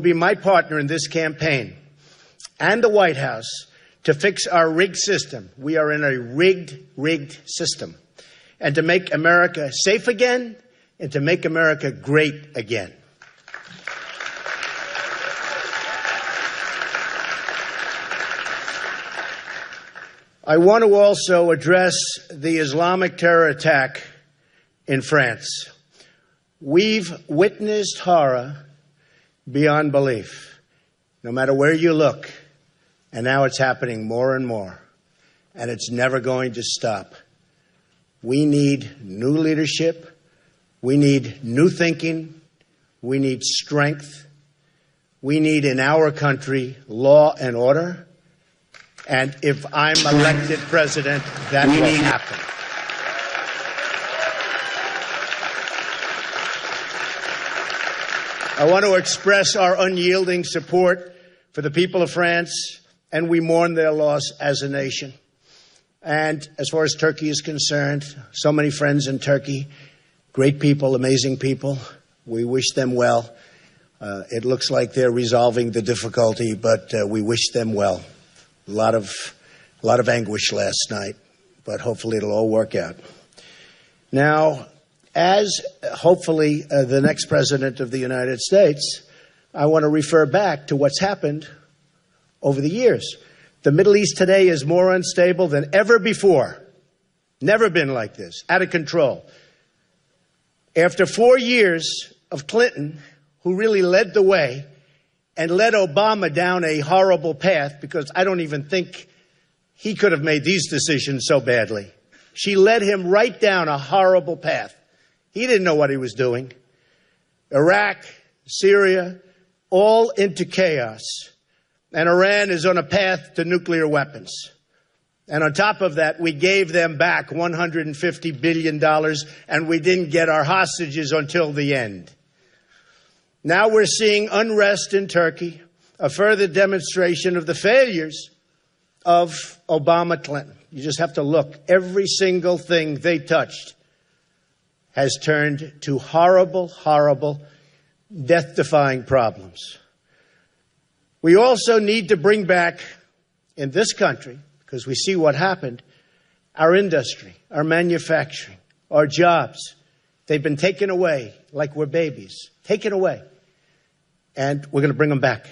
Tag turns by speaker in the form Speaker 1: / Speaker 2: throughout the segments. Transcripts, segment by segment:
Speaker 1: be my partner in this campaign and the White House to fix our rigged system. We are in a rigged system. And to make America safe again and to make America great again. I want to also address the Islamic terror attack in France. We've witnessed horror beyond belief, no matter where you look. And now it's happening more and more. And it's never going to stop. We need new leadership. We need new thinking. We need strength. We need, in our country, law and order. And if I'm elected president, that will happen. I want to express our unyielding support for the people of France, and we mourn their loss as a nation. And as far as Turkey is concerned, so many friends in Turkey, great people, amazing people. We wish them well. It looks like they're resolving the difficulty, but we wish them well. A lot of anguish last night, but hopefully it'll all work out. Now, as hopefully the next president of the United States, I want to refer back to what's happened over the years. The Middle East today is more unstable than ever before. Never been like this, out of control. After 4 years of Clinton, who really led the way, and led Obama down a horrible path, because I don't even think he could have made these decisions so badly. She led him right down a horrible path. He didn't know what he was doing. Iraq, Syria, all into chaos. And Iran is on a path to nuclear weapons. And on top of that, we gave them back $150 billion, and we didn't get our hostages until the end. Now we're seeing unrest in Turkey, a further demonstration of the failures of Obama-Clinton. You just have to look. Every single thing they touched has turned to horrible, horrible, death-defying problems. We also need to bring back, in this country, because we see what happened, our industry, our manufacturing, our jobs. They've been taken away like we're babies. Taken away. And we're going to bring them back.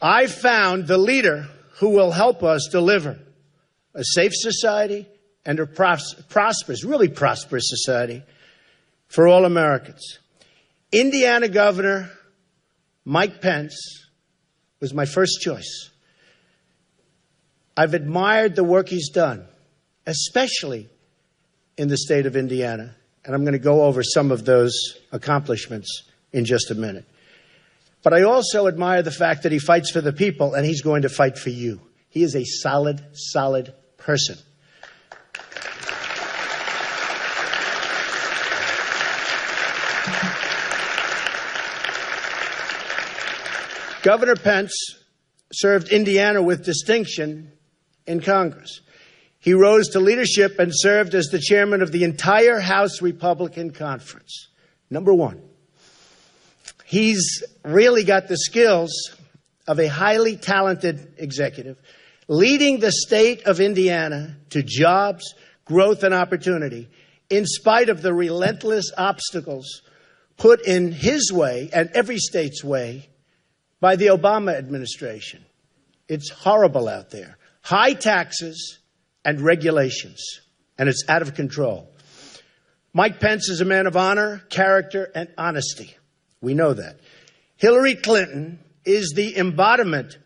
Speaker 1: I found the leader who will help us deliver a safe society and a prosperous, really prosperous society for all Americans. Indiana Governor Mike Pence was my first choice. I've admired the work he's done, especially in the state of Indiana. And I'm going to go over some of those accomplishments in just a minute. But I also admire the fact that he fights for the people, and he's going to fight for you. He is a solid, solid person. Governor Pence served Indiana with distinction in Congress. He rose to leadership and served as the chairman of the entire House Republican Conference. Number one. He's really got the skills of a highly talented executive, leading the state of Indiana to jobs, growth, and opportunity, in spite of the relentless obstacles put in his way and every state's way by the Obama administration. It's horrible out there. High taxes and regulations, and it's out of control. Mike Pence is a man of honor, character, and honesty. We know that. Hillary Clinton is the embodiment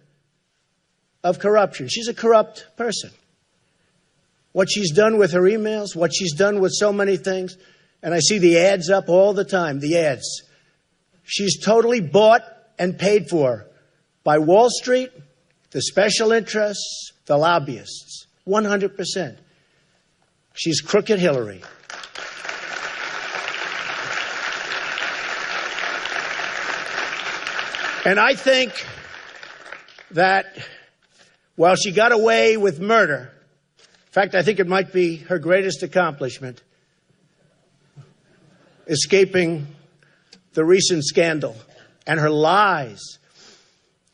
Speaker 1: of corruption. She's a corrupt person. What she's done with her emails, what she's done with so many things, and I see the ads up all the time, the ads. She's totally bought and paid for by Wall Street, the special interests, the lobbyists, 100%. She's crooked Hillary. And I think that while she got away with murder, in fact, I think it might be her greatest accomplishment, escaping the recent scandal and her lies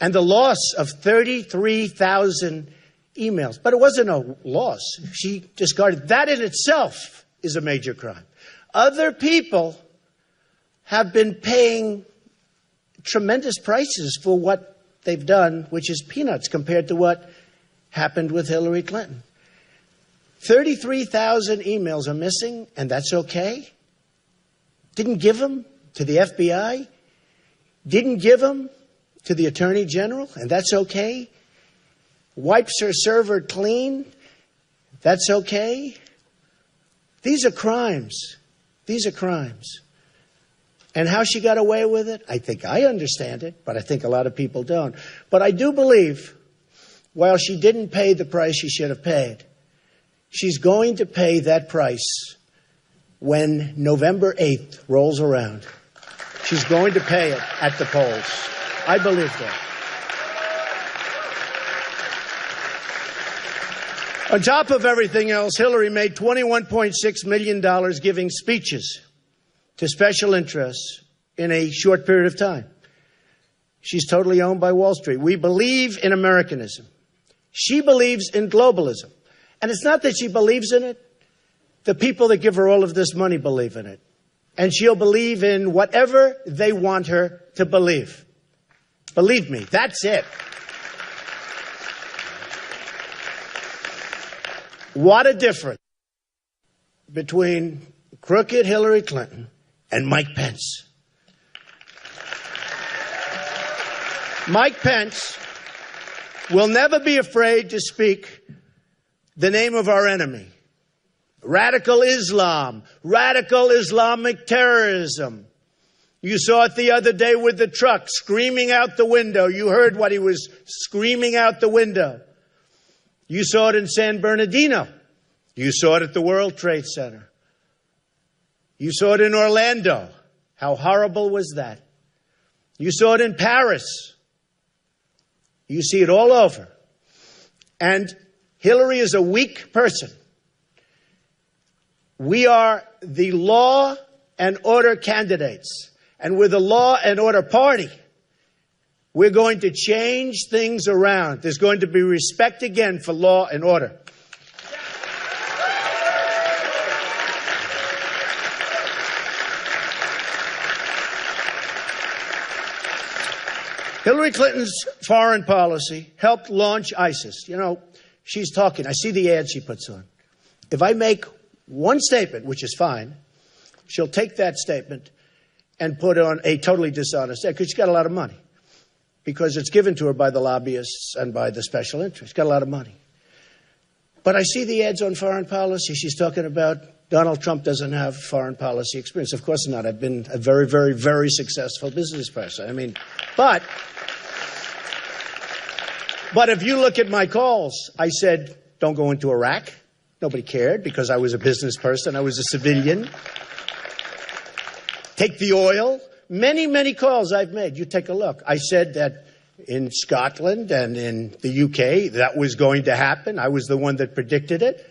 Speaker 1: and the loss of 33,000 emails. But it wasn't a loss. She discarded. That in itself is a major crime. Other people have been paying tremendous prices for what they've done, which is peanuts compared to what happened with Hillary Clinton. 33,000 emails are missing, and that's okay. Didn't give them to the FBI. Didn't give them to the Attorney General, and that's okay. Wipes her server clean. That's okay. These are crimes. These are crimes. And how she got away with it, I think I understand it, but I think a lot of people don't. But I do believe, while she didn't pay the price she should have paid, she's going to pay that price when November 8th rolls around. She's going to pay it at the polls. I believe that. On top of everything else, Hillary made $21.6 million giving speeches to special interests in a short period of time. She's totally owned by Wall Street. We believe in Americanism. She believes in globalism. And it's not that she believes in it. The people that give her all of this money believe in it. And she'll believe in whatever they want her to believe. Believe me, that's it. What a difference between crooked Hillary Clinton and Mike Pence. Mike Pence will never be afraid to speak the name of our enemy. Radical Islam, radical Islamic terrorism. You saw it the other day with the truck screaming out the window. You heard what he was screaming out the window. You saw it in San Bernardino. You saw it at the World Trade Center. You saw it in Orlando. How horrible was that? You saw it in Paris. You see it all over. And Hillary is a weak person. We are the law and order candidates. And we're the law and order party. We're going to change things around. There's going to be respect again for law and order. Hillary Clinton's foreign policy helped launch ISIS. You know, she's talking. I see the ads she puts on. If I make one statement, which is fine, she'll take that statement and put on a totally dishonest ad because she's got a lot of money. Because it's given to her by the lobbyists and by the special interests. She's got a lot of money. But I see the ads on foreign policy. She's talking about Donald Trump doesn't have foreign policy experience. Of course not. I've been a very, very, very successful business person. I mean, but if you look at my calls, I said, don't go into Iraq. Nobody cared because I was a business person. I was a civilian. Take the oil. Many, many calls I've made. You take a look. I said that in Scotland and in the UK that was going to happen. I was the one that predicted it.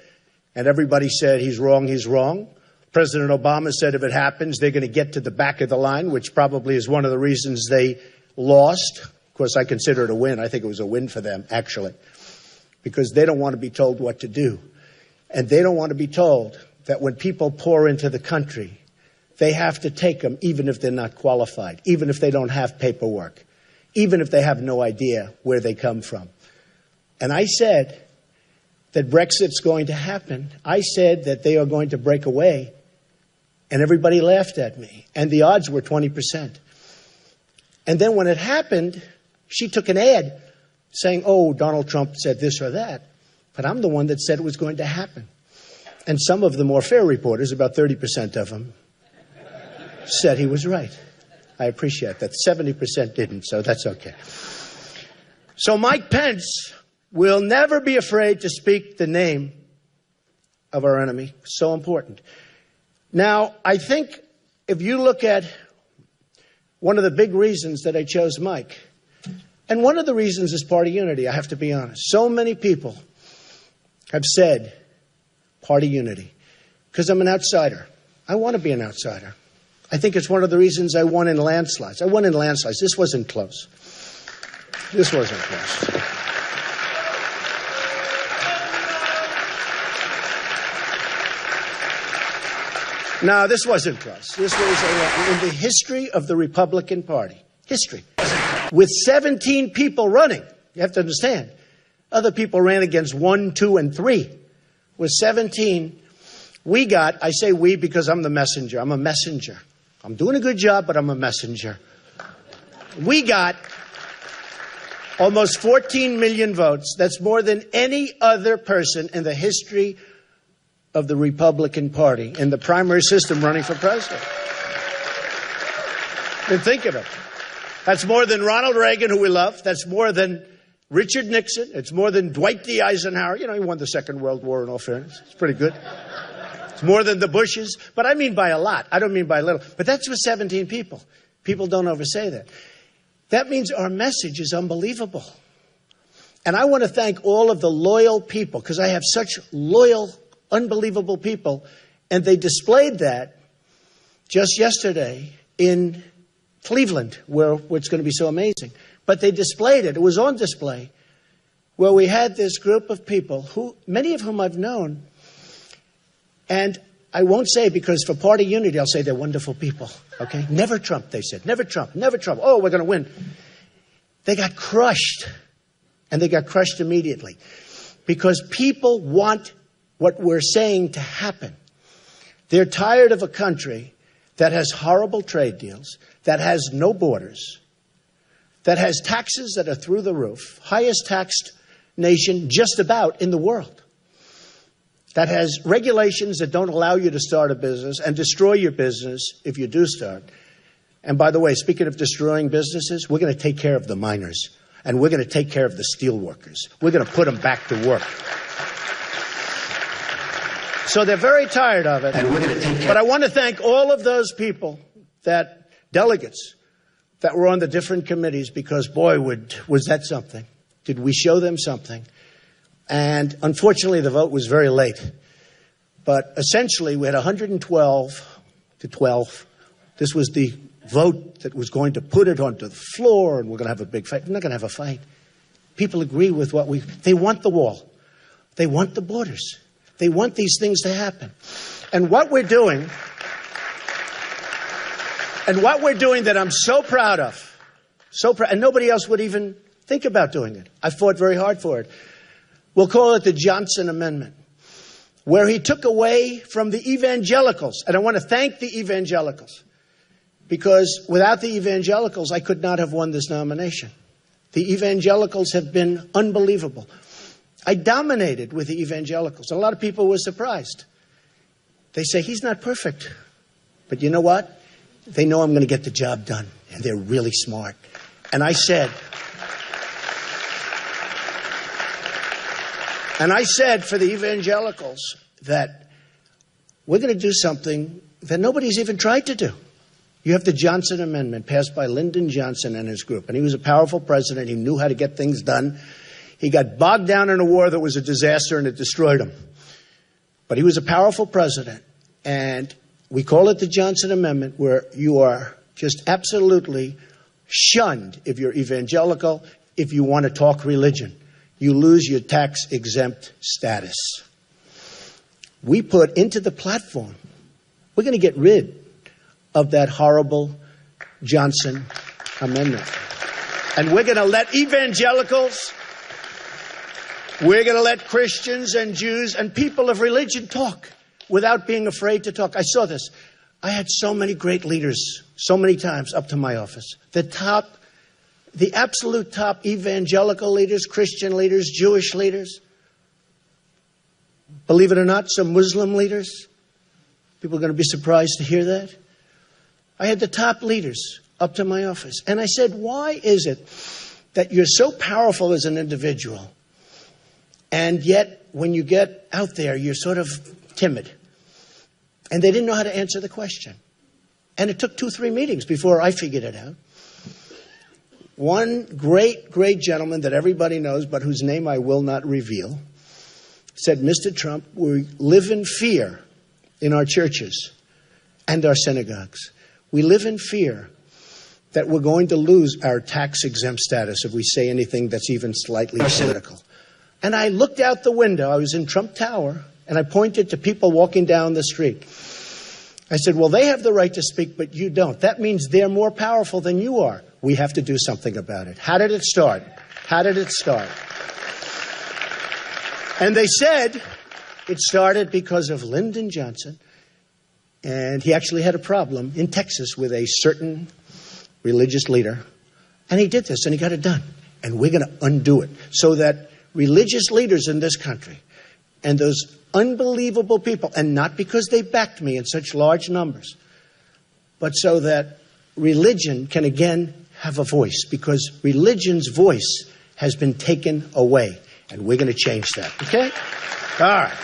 Speaker 1: And everybody said, he's wrong, he's wrong. President Obama said if it happens, they're going to get to the back of the line, which probably is one of the reasons they lost. Of course, I consider it a win. I think it was a win for them, actually, because they don't want to be told what to do. And they don't want to be told that when people pour into the country, they have to take them even if they're not qualified, even if they don't have paperwork, even if they have no idea where they come from. And I said that Brexit's going to happen. I said that they are going to break away. And everybody laughed at me. And the odds were 20%. And then when it happened, she took an ad saying, oh, Donald Trump said this or that. But I'm the one that said it was going to happen. And some of the more fair reporters, about 30% of them, said he was right. I appreciate that. 70% didn't, so that's okay. So Mike Pence will never be afraid to speak the name of our enemy. So important. Now, I think if you look at one of the big reasons that I chose Mike, and one of the reasons is party unity, I have to be honest. So many people have said party unity because I'm an outsider. I want to be an outsider. I think it's one of the reasons I won in landslides. I won in landslides. This wasn't close. This wasn't close. No, this wasn't close. This was in the history of the Republican Party. History. With 17 people running. You have to understand. Other people ran against 1, 2, and 3. With 17, we got, I say we because I'm the messenger. I'm a messenger. I'm doing a good job, but I'm a messenger. We got almost 14 million votes. That's more than any other person in the history of the Republican Party in the primary system running for president. And think of it. That's more than Ronald Reagan, who we love. That's more than Richard Nixon. It's more than Dwight D. Eisenhower. You know, he won the Second World War, in all fairness. It's pretty good. It's more than the Bushes. But I mean by a lot. I don't mean by a little. But that's with 17 people. People don't oversay that. That means our message is unbelievable. And I want to thank all of the loyal people, because I have such loyal, unbelievable people. And they displayed that just yesterday in Cleveland, where it's going to be so amazing. But they displayed it. It was on display, where we had this group of people, who many of whom I've known. And I won't say, because for party unity, I'll say they're wonderful people. Okay? Never Trump, they said. Never Trump. Never Trump. Oh, we're going to win. They got crushed. And they got crushed immediately. Because people want what we're saying to happen. They're tired of a country that has horrible trade deals, that has no borders, that has taxes that are through the roof, highest taxed nation just about in the world, that has regulations that don't allow you to start a business and destroy your business if you do start. And by the way, speaking of destroying businesses, we're going to take care of the miners, and we're going to take care of the steel workers. We're going to put them back to work. So they're very tired of it. And we're going to take care. But I want to thank all of those people, that delegates that were on the different committees, because, boy, was that something. Did we show them something? And unfortunately, the vote was very late. But essentially, we had 112 to 12. This was the vote that was going to put it onto the floor, and we're going to have a big fight. We're not going to have a fight. People agree with what they want the wall. They want the borders. They want these things to happen. And what we're doing that I'm so proud of, and nobody else would even think about doing it. I fought very hard for it. We'll call it the Johnson Amendment, where he took away from the evangelicals. And I want to thank the evangelicals, because without the evangelicals, I could not have won this nomination. The evangelicals have been unbelievable. I dominated with the evangelicals. A lot of people were surprised. They say, he's not perfect. But you know what? They know I'm going to get the job done. And they're really smart. And I said for the evangelicals that we're going to do something that nobody's even tried to do. You have the Johnson Amendment passed by Lyndon Johnson and his group. And he was a powerful president. He knew how to get things done. He got bogged down in a war that was a disaster, and it destroyed him. But he was a powerful president. And we call it the Johnson Amendment, where you are just absolutely shunned if you're evangelical, if you want to talk religion. You lose your tax-exempt status. We put into the platform, we're going to get rid of that horrible Johnson Amendment. And we're going to let evangelicals, we're going to let Christians and Jews and people of religion talk without being afraid to talk. I saw this. I had so many great leaders, so many times up to my office. The absolute top evangelical leaders, Christian leaders, Jewish leaders. Believe it or not, some Muslim leaders. People are going to be surprised to hear that. I had the top leaders up to my office. And I said, why is it that you're so powerful as an individual, and yet when you get out there, you're sort of timid? And they didn't know how to answer the question. And it took 2-3 meetings before I figured it out. One great, great gentleman that everybody knows, but whose name I will not reveal, said, Mr. Trump, we live in fear in our churches and our synagogues. We live in fear that we're going to lose our tax-exempt status if we say anything that's even slightly political. And I looked out the window. I was in Trump Tower, and I pointed to people walking down the street. I said, well, they have the right to speak, but you don't. That means they're more powerful than you are. We have to do something about it. How did it start? How did it start? And they said it started because of Lyndon Johnson, and he actually had a problem in Texas with a certain religious leader, and he did this, and he got it done. And we're going to undo it so that religious leaders in this country and those unbelievable people, and not because they backed me in such large numbers, but so that religion can again have a voice, because religion's voice has been taken away, and we're going to change that, okay? All right.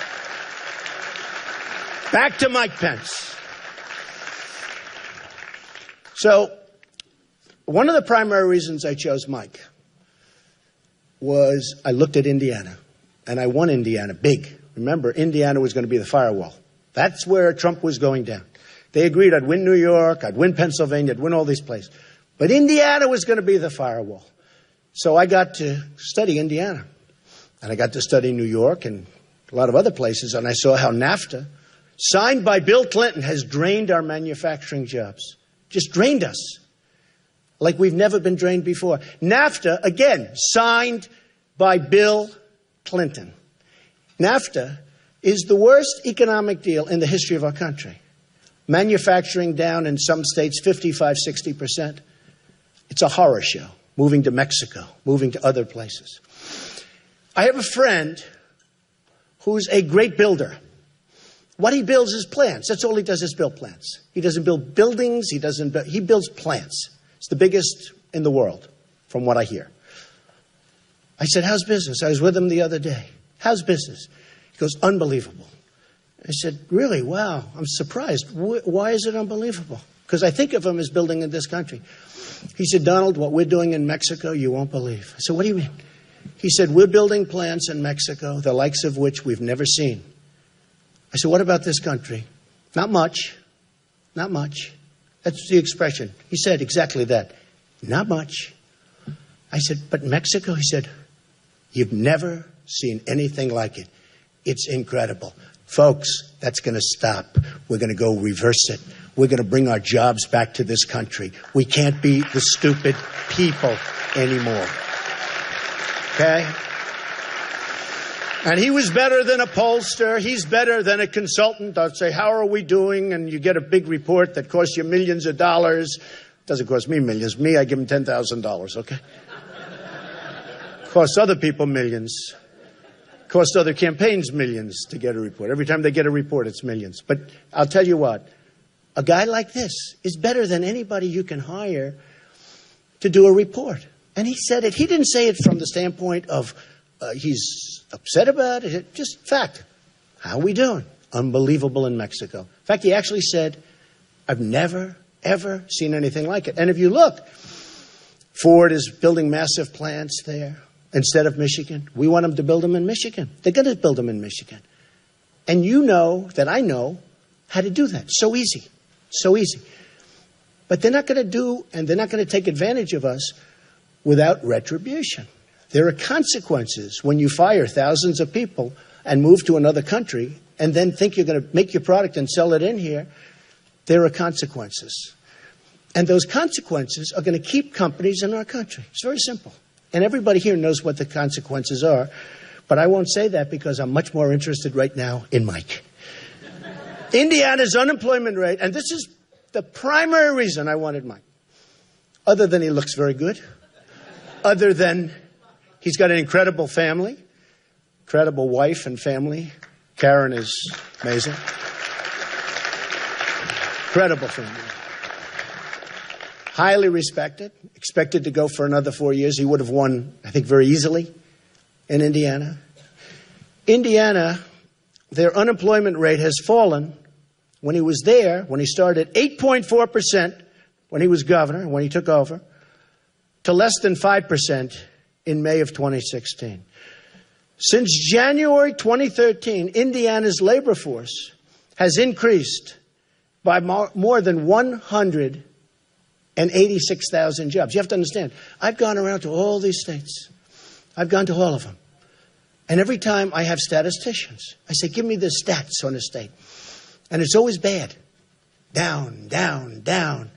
Speaker 1: Back to Mike Pence. So, one of the primary reasons I chose Mike was I looked at Indiana, and I won Indiana big. Remember, Indiana was going to be the firewall. That's where Trump was going down. They agreed I'd win New York, I'd win Pennsylvania, I'd win all these places. But Indiana was going to be the firewall. So I got to study Indiana. And I got to study New York and a lot of other places, and I saw how NAFTA, signed by Bill Clinton, has drained our manufacturing jobs. Just drained us. Like we've never been drained before. NAFTA, again, signed by Bill Clinton. NAFTA is the worst economic deal in the history of our country. Manufacturing down in some states 55, 60%. It's a horror show. Moving to Mexico, moving to other places. I have a friend who's a great builder. What he builds is plants. That's all he does is build plants. He doesn't build buildings. He builds plants. It's the biggest in the world, from what I hear. I said, how's business? I was with him the other day. How's business? He goes, unbelievable. I said, really? Wow. I'm surprised. Why is it unbelievable? Because I think of him as building in this country. He said, Donald, what we're doing in Mexico, you won't believe. I said, what do you mean? He said, we're building plants in Mexico, the likes of which we've never seen. I said, what about this country? Not much. Not much. That's the expression. He said exactly that. Not much. I said, but Mexico? He said, you've never seen anything like it. It's incredible. Folks, that's going to stop. We're going to go reverse it. We're going to bring our jobs back to this country. We can't be the stupid people anymore. Okay? And he was better than a pollster. He's better than a consultant. I'd say, how are we doing? And you get a big report that costs you millions of dollars. Doesn't cost me millions. Me, I give him $10,000, okay? Costs other people millions. Costs other campaigns millions to get a report. Every time they get a report, it's millions. But I'll tell you what, a guy like this is better than anybody you can hire to do a report. And he said it. He didn't say it from the standpoint of he's upset about it. Just fact. How are we doing? Unbelievable in Mexico. In fact, he actually said, I've never, ever seen anything like it. And if you look, Ford is building massive plants there instead of Michigan. We want them to build them in Michigan. They're going to build them in Michigan. And you know that I know how to do that. So easy. So easy. But they're not going to do, and they're not going to take advantage of us without retribution. There are consequences when you fire thousands of people and move to another country and then think you're going to make your product and sell it in here. There are consequences. And those consequences are going to keep companies in our country. It's very simple. And everybody here knows what the consequences are. But I won't say that because I'm much more interested right now in Mike. Indiana's unemployment rate, and this is the primary reason I wanted Mike, other than he looks very good, other than he's got an incredible family, incredible wife and family. Karen is amazing. Incredible family. Highly respected, expected to go for another 4 years. He would have won, I think, very easily in Indiana. Indiana, their unemployment rate has fallen. When he was there, when he started, 8.4% when he was governor, when he took over, to less than 5% in May of 2016. Since January 2013, Indiana's labor force has increased by more than 186,000 jobs. You have to understand, I've gone around to all these states. I've gone to all of them. And every time I have statisticians, I say, give me the stats on a state. And it's always bad. Down, down, down.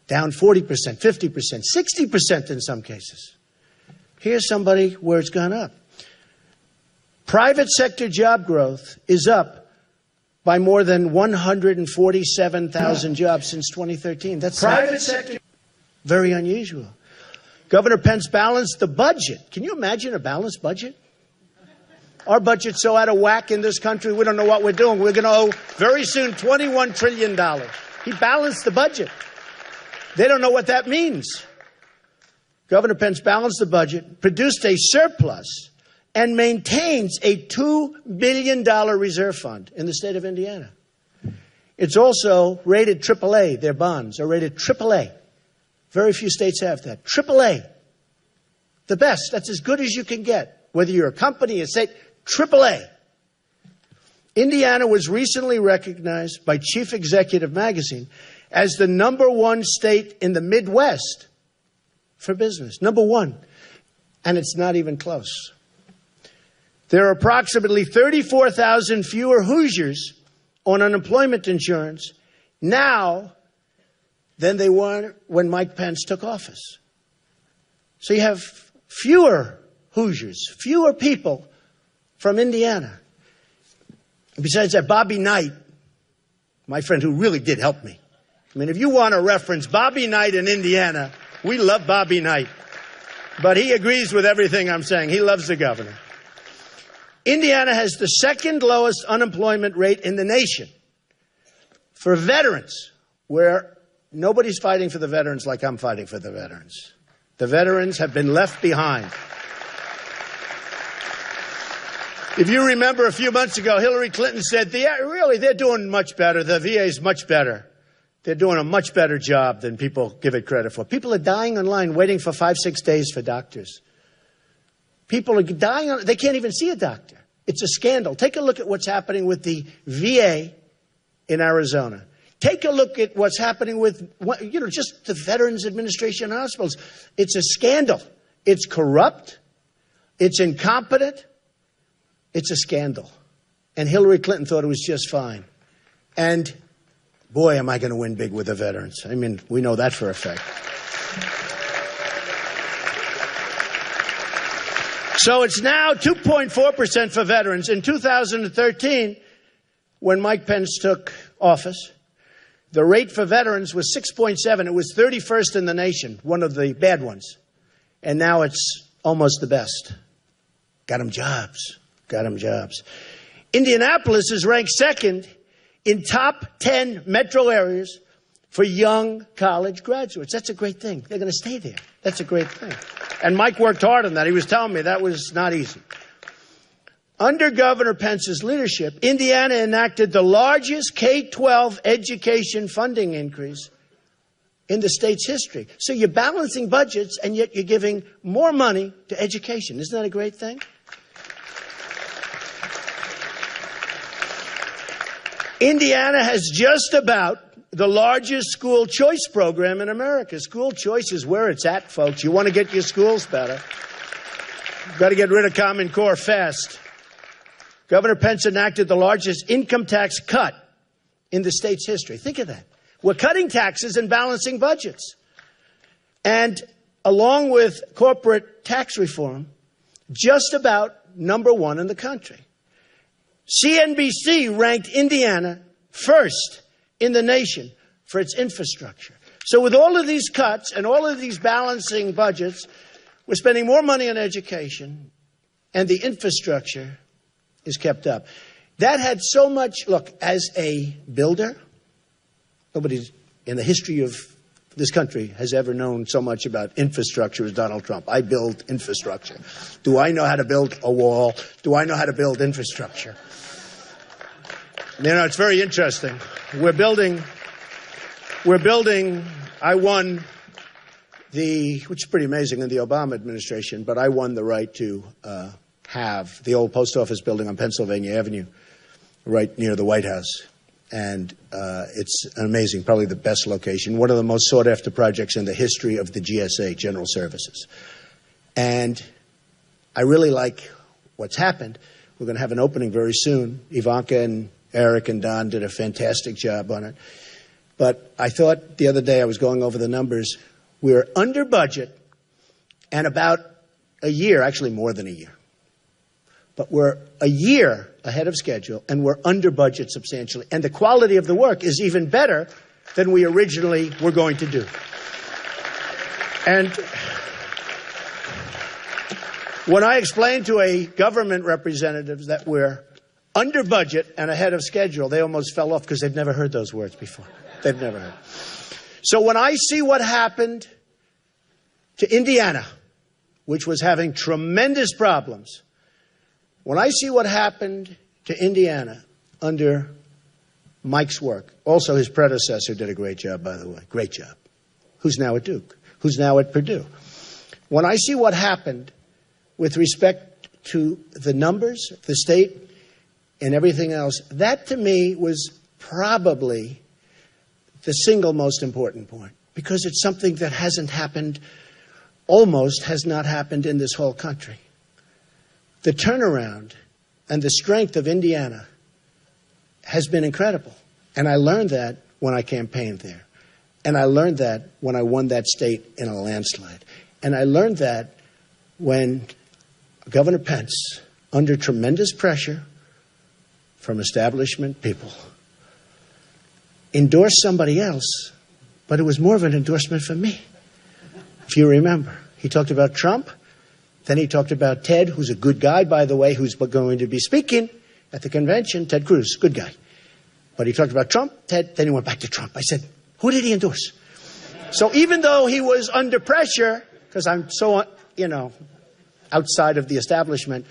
Speaker 1: Down 40%, 50%, 60% in some cases. Here's somebody where it's gone up. Private sector job growth is up by more than 147,000 jobs since 2013. That's private sector. Very unusual. Governor Pence balanced the budget. Can you imagine a balanced budget? Our budget's so out of whack in this country, we don't know what we're doing. We're going to owe very soon $21 trillion. He balanced the budget. They don't know what that means. Governor Pence balanced the budget, produced a surplus, and maintains a $2 billion reserve fund in the state of Indiana. It's also rated AAA. Their bonds are rated AAA. Very few states have that. AAA. The best. That's as good as you can get. Whether you're a company, a state, AAA. Indiana was recently recognized by Chief Executive Magazine as the #1 state in the Midwest for business. #1. And it's not even close. There are approximately 34,000 fewer Hoosiers on unemployment insurance now than they were when Mike Pence took office. So you have fewer Hoosiers, fewer people from Indiana. And besides that, Bobby Knight, my friend who really did help me. I mean, if you want to reference Bobby Knight in Indiana, we love Bobby Knight. But he agrees with everything I'm saying. He loves the governor. Indiana has the second lowest unemployment rate in the nation. For veterans, where nobody's fighting for the veterans like I'm fighting for the veterans. The veterans have been left behind. If you remember a few months ago, Hillary Clinton said, they're doing much better. The VA is much better. They're doing a much better job than people give it credit for. People are dying in line waiting for 5-6 days for doctors. People are dying they can't even see a doctor. It's a scandal. Take a look at what's happening with the VA in Arizona. Take a look at what's happening with, just the Veterans Administration hospitals. It's a scandal. It's corrupt. It's incompetent. It's a scandal. And Hillary Clinton thought it was just fine. And boy, am I going to win big with the veterans. I mean, we know that for a fact. So it's now 2.4% for veterans. In 2013, when Mike Pence took office, the rate for veterans was 6.7. It was 31st in the nation, one of the bad ones. And now it's almost the best. Got them jobs. Got them jobs. Indianapolis is ranked second in top 10 metro areas for young college graduates. That's a great thing. They're going to stay there. That's a great thing. And Mike worked hard on that. He was telling me that was not easy. Under Governor Pence's leadership, Indiana enacted the largest K-12 education funding increase in the state's history. So you're balancing budgets, and yet you're giving more money to education. Isn't that a great thing? Indiana has just about the largest school choice program in America. School choice is where it's at, folks. You want to get your schools better. You've got to get rid of Common Core fast. Governor Pence enacted the largest income tax cut in the state's history. Think of that. We're cutting taxes and balancing budgets. And along with corporate tax reform, just about #1 in the country. CNBC ranked Indiana first in the nation for its infrastructure. So with all of these cuts and all of these balancing budgets, we're spending more money on education, and the infrastructure is kept up. That had so much, look, as a builder, nobody in the history of this country has ever known so much about infrastructure as Donald Trump. I build infrastructure. Do I know how to build a wall? Do I know how to build infrastructure? It's very interesting. We're building, I won which is pretty amazing in the Obama administration, but I won the right to have the old post office building on Pennsylvania Avenue, right near the White House. And it's amazing, probably the best location, one of the most sought-after projects in the history of the GSA, General Services. And I really like what's happened. We're going to have an opening very soon. Ivanka and Eric and Don did a fantastic job on it. But I thought the other day, I was going over the numbers, we're under budget and about a year, actually more than a year. But we're a year ahead of schedule, and we're under budget substantially. And the quality of the work is even better than we originally were going to do. And when I explained to a government representative that we're under budget and ahead of schedule, they almost fell off because they'd never heard those words before. They've never heard. So when I see what happened to Indiana, which was having tremendous problems, when I see what happened to Indiana under Mike's work, also his predecessor did a great job, by the way, great job, who's now at Duke, who's now at Purdue. When I see what happened with respect to the numbers, the state, and everything else, that to me was probably the single most important point, because it's something that hasn't happened, almost has not happened in this whole country. The turnaround and the strength of Indiana has been incredible. And I learned that when I campaigned there. And I learned that when I won that state in a landslide. And I learned that when Governor Pence, under tremendous pressure from establishment people, endorsed somebody else, but it was more of an endorsement for me. If you remember, he talked about Trump. Then he talked about Ted, who's a good guy, by the way, who's going to be speaking at the convention. Ted Cruz, good guy. But he talked about Trump, Ted, then he went back to Trump. I said, who did he endorse? So even though he was under pressure, because I'm so, outside of the establishment,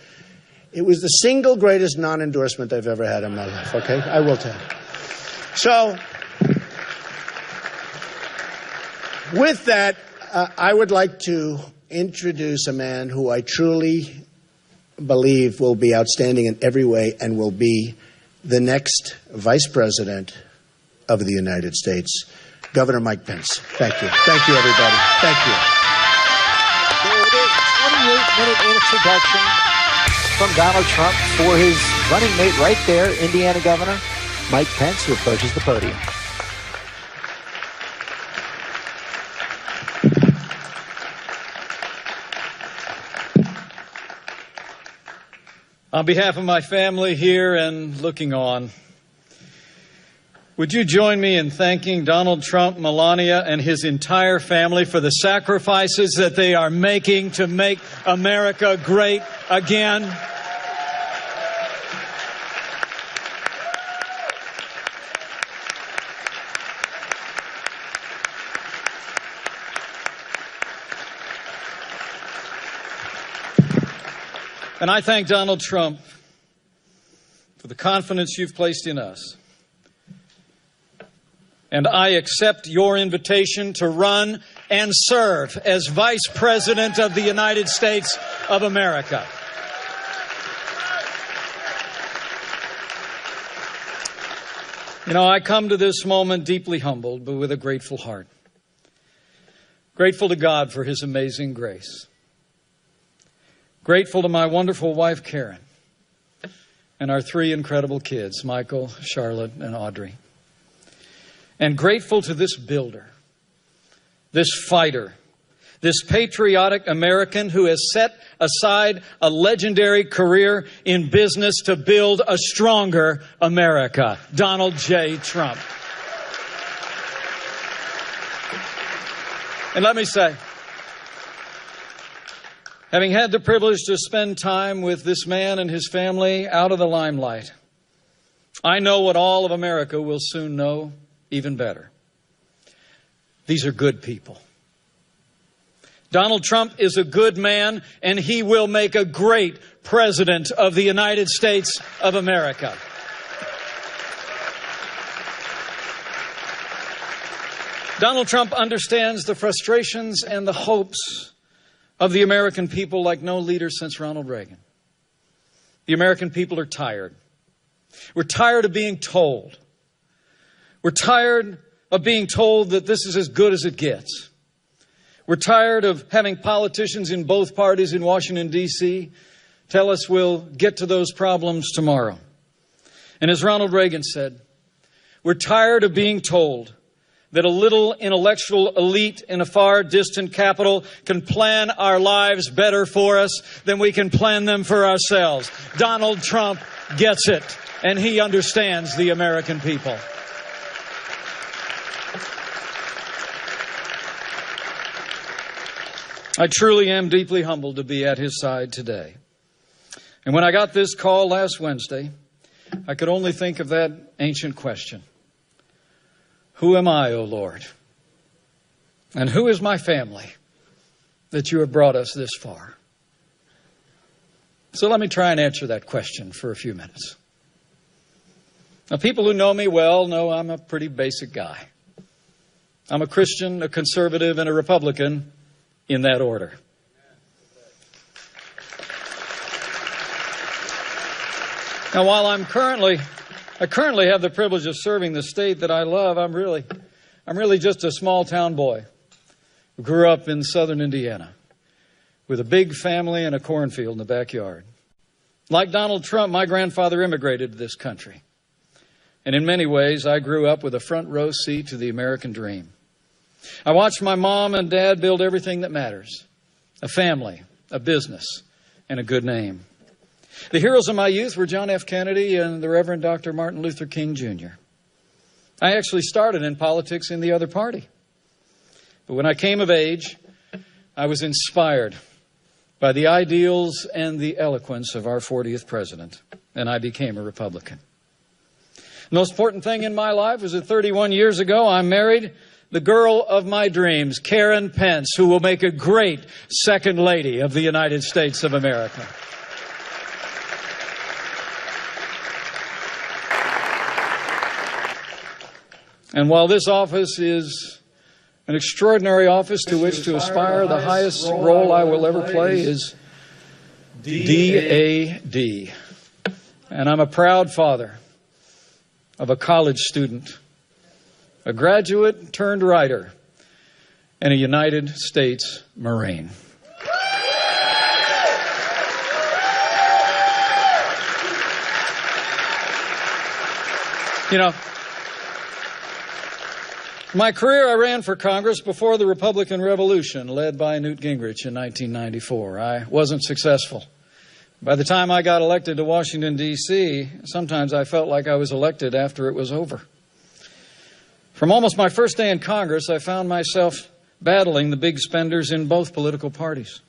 Speaker 1: it was the single greatest non-endorsement I've ever had in my life, okay? I will tell you. So, with that, I would like to introduce a man who I truly believe will be outstanding in every way and will be the next Vice President of the United States, Governor Mike Pence. Thank you. Thank you, everybody. Thank you.
Speaker 2: There it is, 28-minute introduction from Donald Trump for his running mate right there, Indiana Governor Mike Pence, who approaches the podium.
Speaker 3: On behalf of my family here and looking on, would you join me in thanking Donald Trump, Melania, and his entire family for the sacrifices that they are making to make America great again? And I thank Donald Trump for the confidence you've placed in us. And I accept your invitation to run and serve as Vice President of the United States of America. I come to this moment deeply humbled, but with a grateful heart. Grateful to God for His amazing grace. Grateful to my wonderful wife, Karen, and our three incredible kids, Michael, Charlotte, and Audrey. And grateful to this builder, this fighter, this patriotic American who has set aside a legendary career in business to build a stronger America, Donald J. Trump. And let me say, having had the privilege to spend time with this man and his family out of the limelight, I know what all of America will soon know even better. These are good people. Donald Trump is a good man, and he will make a great president of the United States of America. Donald Trump understands the frustrations and the hopes of the American people like no leader since Ronald Reagan. The American people are tired. We're tired of being told We're tired of being told that this is as good as it gets. We're tired of having politicians in both parties in Washington, D.C. tell us we'll get to those problems tomorrow. And as Ronald Reagan said, we're tired of being told that a little intellectual elite in a far distant capital can plan our lives better for us than we can plan them for ourselves. Donald Trump gets it, and he understands the American people. I truly am deeply humbled to be at his side today. And when I got this call last Wednesday, I could only think of that ancient question. Who am I, O Lord? And who is my family that you have brought us this far? So let me try and answer that question for a few minutes. Now, people who know me well know I'm a pretty basic guy. I'm a Christian, a conservative, and a Republican in that order. Now, while I currently have the privilege of serving the state that I love, I'm really just a small town boy who grew up in southern Indiana with a big family and a cornfield in the backyard. Like Donald Trump, my grandfather immigrated to this country. And in many ways, I grew up with a front row seat to the American dream. I watched my mom and dad build everything that matters: a family, a business, and a good name. The heroes of my youth were John F. Kennedy and the Reverend Dr. Martin Luther King, Jr. I actually started in politics in the other party. But when I came of age, I was inspired by the ideals and the eloquence of our 40th president, and I became a Republican. The most important thing in my life was that 31 years ago, I married the girl of my dreams, Karen Pence, who will make a great second lady of the United States of America. And while this office is an extraordinary office to which to aspire, the highest role I will ever play is DAD. And I'm a proud father of a college student, a graduate turned writer, and a United States Marine. You know, my career, I ran for Congress before the Republican Revolution, led by Newt Gingrich in 1994. I wasn't successful. By the time I got elected to Washington, D.C., sometimes I felt like I was elected after it was over. From almost my first day in Congress, I found myself battling the big spenders in both political parties.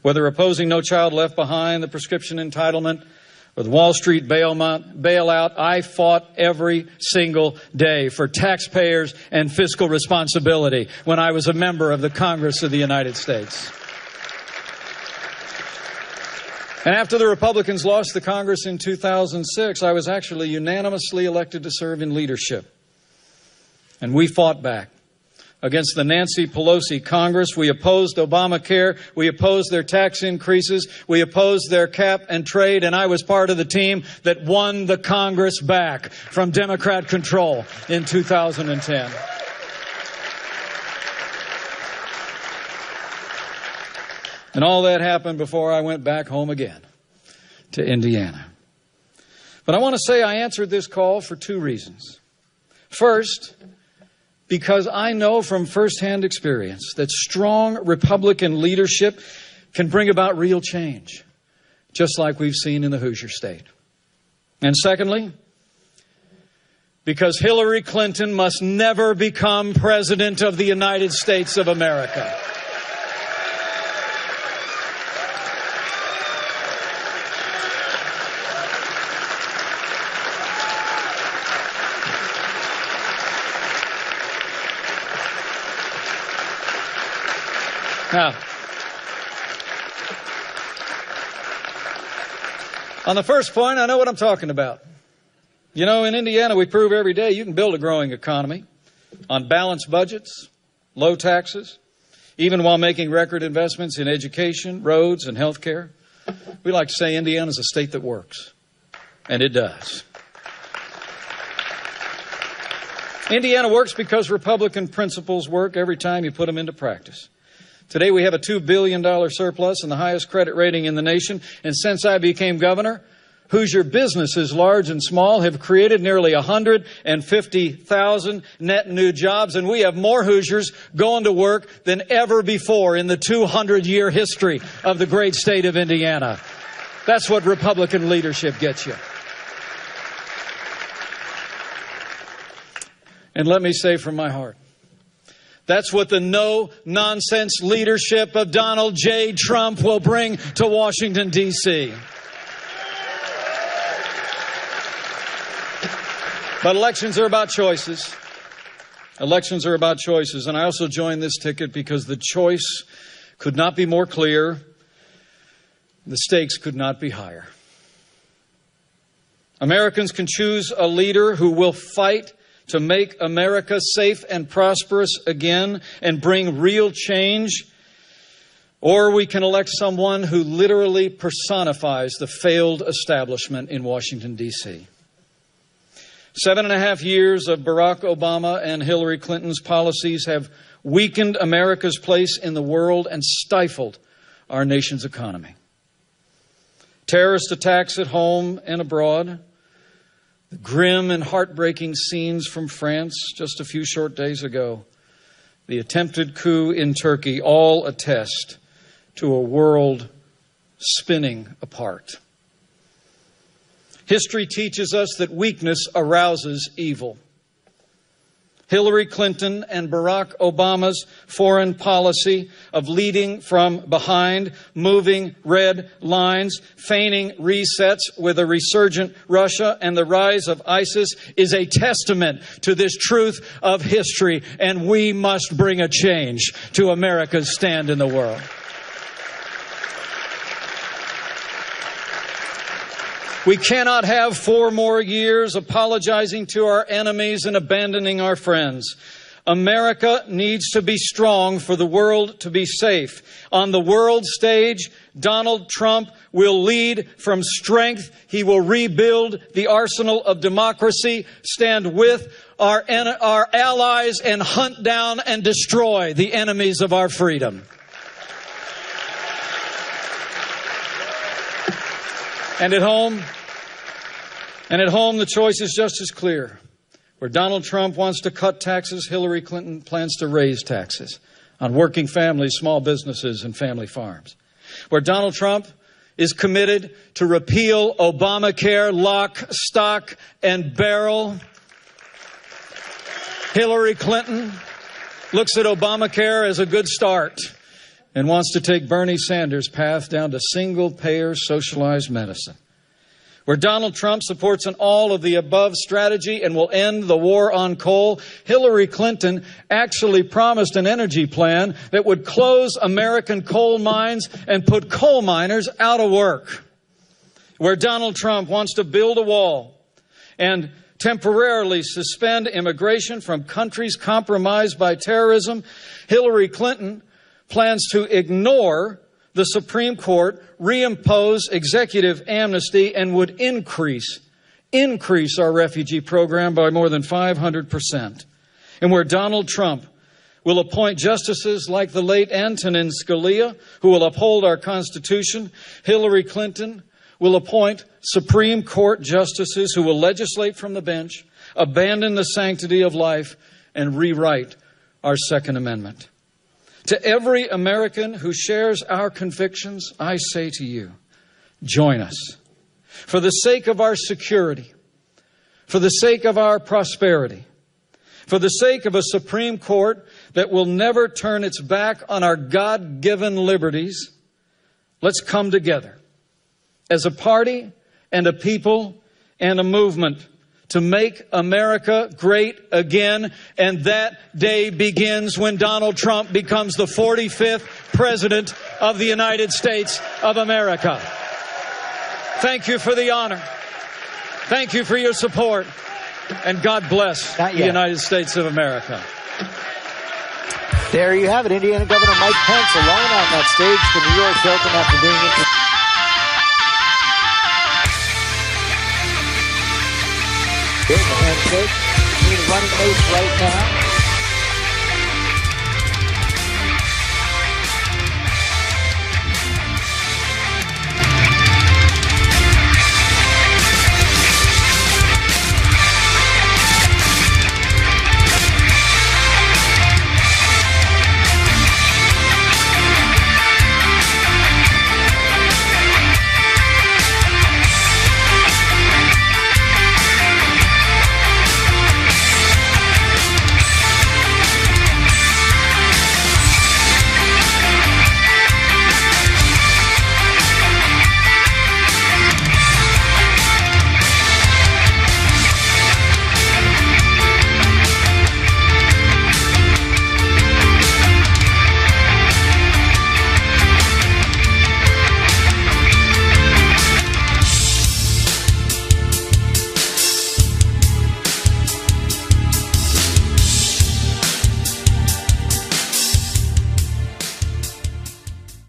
Speaker 3: Whether opposing No Child Left Behind, the prescription entitlement, or the Wall Street bailout, I fought every single day for taxpayers and fiscal responsibility when I was a member of the Congress of the United States. And after the Republicans lost the Congress in 2006, I was actually unanimously elected to serve in leadership. And we fought back against the Nancy Pelosi Congress. We opposed Obamacare. We opposed their tax increases. We opposed their cap and trade. And I was part of the team that won the Congress back from Democrat control in 2010. And all that happened before I went back home again to Indiana. But I want to say I answered this call for two reasons. First, because I know from firsthand experience that strong Republican leadership can bring about real change, just like we've seen in the Hoosier State. And secondly, because Hillary Clinton must never become President of the United States of America. Now, on the first point, I know what I'm talking about. You know, in Indiana, we prove every day you can build a growing economy on balanced budgets, low taxes, even while making record investments in education, roads, and health care. We like to say Indiana's a state that works, and it does. Indiana works because Republican principles work every time you put them into practice. Today we have a $2 billion surplus and the highest credit rating in the nation. And since I became governor, Hoosier businesses, large and small, have created nearly 150,000 net new jobs. And we have more Hoosiers going to work than ever before in the 200-year history of the great state of Indiana. That's what Republican leadership gets you. And let me say from my heart, that's what the no-nonsense leadership of Donald J. Trump will bring to Washington, D.C. But elections are about choices. Elections are about choices. And I also joined this ticket because the choice could not be more clear. The stakes could not be higher. Americans can choose a leader who will fight to make America safe and prosperous again and bring real change, or we can elect someone who literally personifies the failed establishment in Washington, D.C. 7.5 years of Barack Obama and Hillary Clinton's policies have weakened America's place in the world and stifled our nation's economy. Terrorist attacks at home and abroad, the grim and heartbreaking scenes from France just a few short days ago, the attempted coup in Turkey, all attest to a world spinning apart. History teaches us that weakness arouses evil. Hillary Clinton and Barack Obama's foreign policy of leading from behind, moving red lines, feigning resets with a resurgent Russia and the rise of ISIS is a testament to this truth of history, and we must bring a change to America's stand in the world. We cannot have 4 more years apologizing to our enemies and abandoning our friends. America needs to be strong for the world to be safe. On the world stage, Donald Trump will lead from strength. He will rebuild the arsenal of democracy, stand with our allies, and hunt down and destroy the enemies of our freedom. And at home, the choice is just as clear. Where Donald Trump wants to cut taxes, Hillary Clinton plans to raise taxes on working families, small businesses, and family farms. Where Donald Trump is committed to repeal Obamacare, lock, stock, and barrel, Hillary Clinton looks at Obamacare as a good start and wants to take Bernie Sanders' path down to single-payer socialized medicine. Where Donald Trump supports an all-of-the-above strategy and will end the war on coal, Hillary Clinton actually promised an energy plan that would close American coal mines and put coal miners out of work. Where Donald Trump wants to build a wall and temporarily suspend immigration from countries compromised by terrorism, Hillary Clinton plans to ignore the Supreme Court, reimpose executive amnesty, and would increase our refugee program by more than 500%. And where Donald Trump will appoint justices like the late Antonin Scalia, who will uphold our Constitution, Hillary Clinton will appoint Supreme Court justices who will legislate from the bench, abandon the sanctity of life, and rewrite our Second Amendment. To every American who shares our convictions, I say to you, join us. For the sake of our security, for the sake of our prosperity, for the sake of a Supreme Court that will never turn its back on our God-given liberties, let's come together as a party and a people and a movement to make America great again. And that day begins when Donald Trump becomes the 45th President of the United States of America. Thank you for the honor. Thank you for your support. And God bless the United States of America.
Speaker 2: There you have it. Indiana Governor Mike Pence alone on that stage, the New York Hilton, after being Here's a handshake between running mates right now.